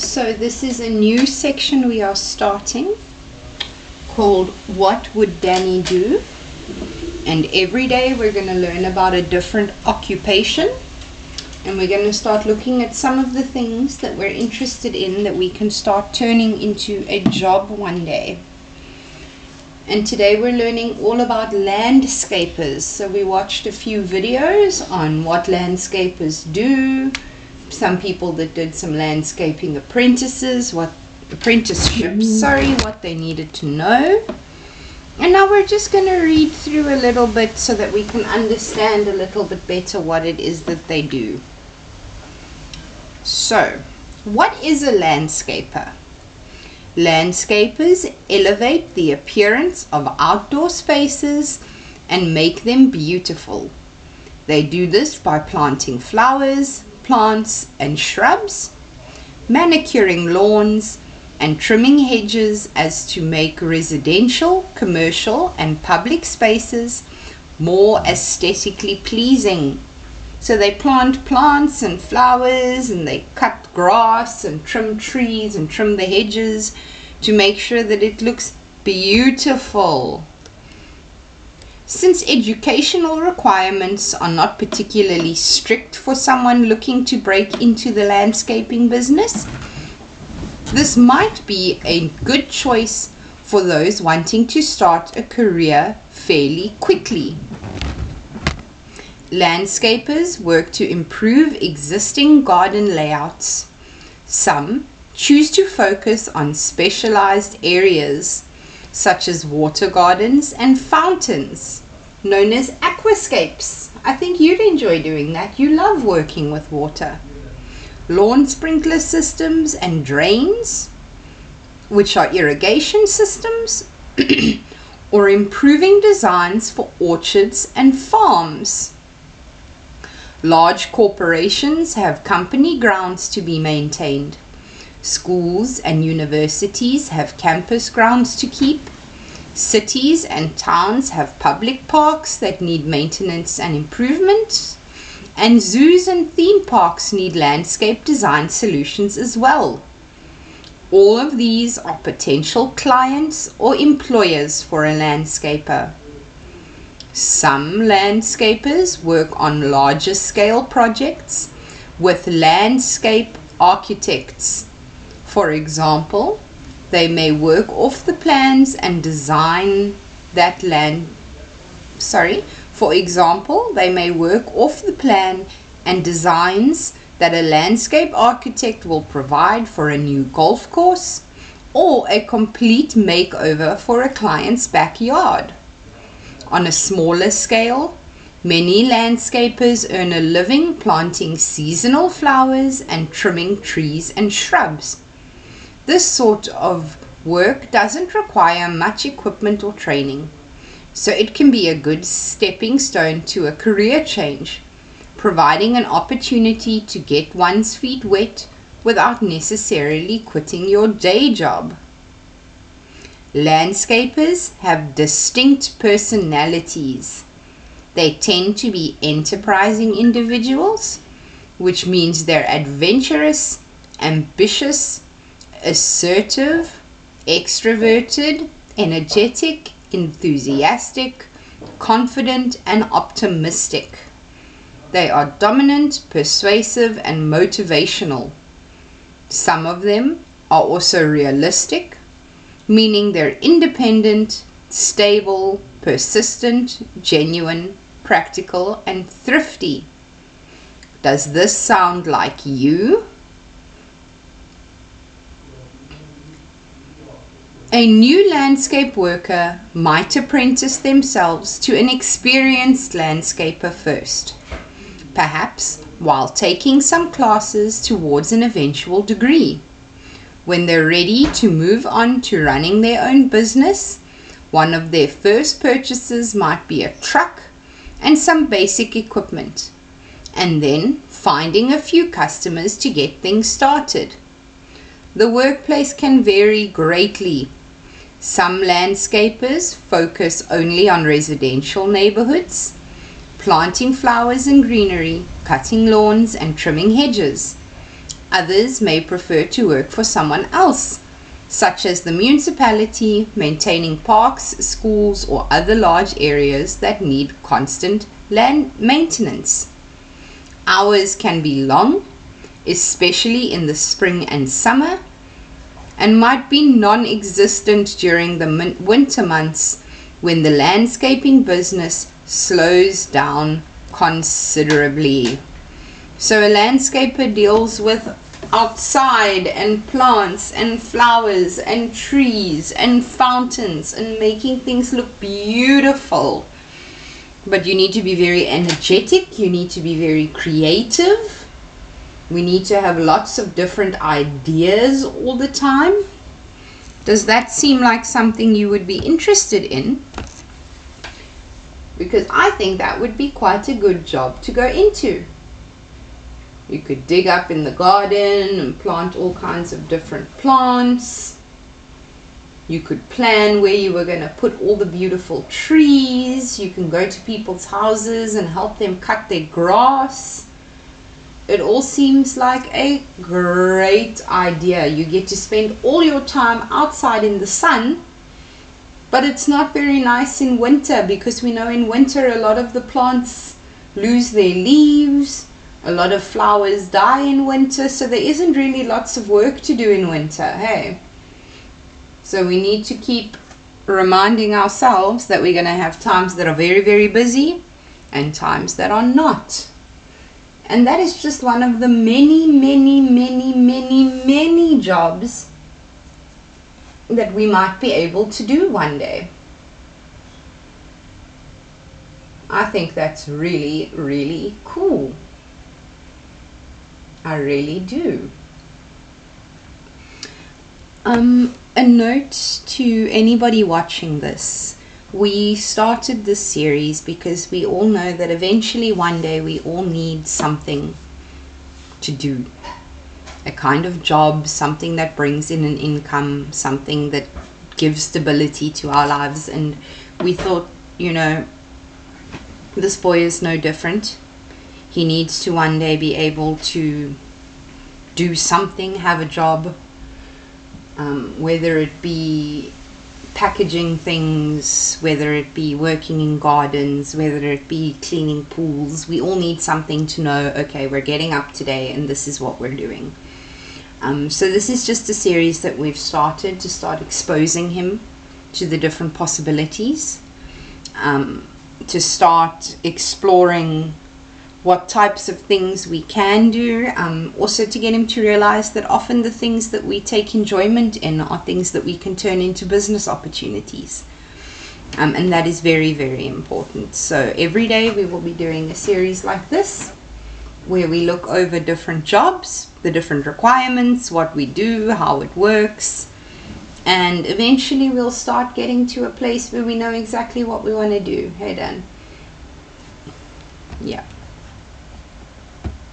So this is a new section we are starting called What Would Danny Do? And every day we're going to learn about a different occupation, and we're going to start looking at some of the things that we're interested in that we can start turning into a job one day. And today we're learning all about landscapers. So we watched a few videos on what landscapers do, some people that did some landscaping apprenticeships, what they needed to know. And now we're just going to read through a little bit so that we can understand a little bit better what it is that they do. So, what is a landscaper? Landscapers elevate the appearance of outdoor spaces and make them beautiful. They do this by planting flowers, plants and shrubs, manicuring lawns, and trimming hedges as to make residential, commercial and public spaces more aesthetically pleasing. So they plant plants and flowers, and they cut grass and trim trees and trim the hedges to make sure that it looks beautiful. Since educational requirements are not particularly strict for someone looking to break into the landscaping business, this might be a good choice for those wanting to start a career fairly quickly. Landscapers work to improve existing garden layouts. Some choose to focus on specialized areas such as water gardens and fountains, known as aquascapes. I think you'd enjoy doing that. You love working with water. Lawn sprinkler systems and drains, which are irrigation systems, or improving designs for orchards and farms. Large corporations have company grounds to be maintained. Schools and universities have campus grounds to keep. Cities and towns have public parks that need maintenance and improvement. And zoos and theme parks need landscape design solutions as well. All of these are potential clients or employers for a landscaper. Some landscapers work on larger scale projects with landscape architects. For example, they may work off the plans and design that they may work off the plan and designs that a landscape architect will provide for a new golf course or a complete makeover for a client's backyard. On a smaller scale, many landscapers earn a living planting seasonal flowers and trimming trees and shrubs. This sort of work doesn't require much equipment or training, so it can be a good stepping stone to a career change, providing an opportunity to get one's feet wet without necessarily quitting your day job. Landscapers have distinct personalities. They tend to be enterprising individuals, which means they're adventurous, ambitious, assertive, extroverted, energetic, enthusiastic, confident, and optimistic. They are dominant, persuasive, and motivational. Some of them are also realistic, meaning they're independent, stable, persistent, genuine, practical, and thrifty. Does this sound like you? A new landscape worker might apprentice themselves to an experienced landscaper first, perhaps while taking some classes towards an eventual degree. When they're ready to move on to running their own business, one of their first purchases might be a truck and some basic equipment, and then finding a few customers to get things started. The workplace can vary greatly. Some landscapers focus only on residential neighborhoods, planting flowers and greenery, cutting lawns and trimming hedges. Others may prefer to work for someone else, such as the municipality, maintaining parks, schools, or other large areas that need constant land maintenance. Hours can be long, especially in the spring and summer, and might be non-existent during the winter months when the landscaping business slows down considerably. So a landscaper deals with outside and plants and flowers and trees and fountains and making things look beautiful. But you need to be very energetic, you need to be very creative. We need to have lots of different ideas all the time. Does that seem like something you would be interested in? Because I think that would be quite a good job to go into. You could dig up in the garden and plant all kinds of different plants. You could plan where you were going to put all the beautiful trees. You can go to people's houses and help them cut their grass. It all seems like a great idea. You get to spend all your time outside in the sun, but it's not very nice in winter, because we know in winter a lot of the plants lose their leaves. A lot of flowers die in winter, so there isn't really lots of work to do in winter, hey? So we need to keep reminding ourselves that we're going to have times that are very, very busy and times that are not. And that is just one of the many, many, many, many, many jobs that we might be able to do one day. I think that's really, really cool. I really do. A note to anybody watching this. We started this series because we all know that eventually one day we all need something to do. A kind of job, something that brings in an income, something that gives stability to our lives. And we thought, you know, this boy is no different. He needs to one day be able to do something, have a job, whether it be packaging things, whether it be working in gardens, whether it be cleaning pools. We all need something to know, okay, we're getting up today and this is what we're doing. So this is just a series that we've started to start exposing him to the different possibilities, to start exploring what types of things we can do, also to get him to realize that often the things that we take enjoyment in are things that we can turn into business opportunities, and that is very, very important. So every day we will be doing a series like this where we look over different jobs, the different requirements, what we do, how it works, and eventually we'll start getting to a place where we know exactly what we want to do. Hey Dan. Yeah.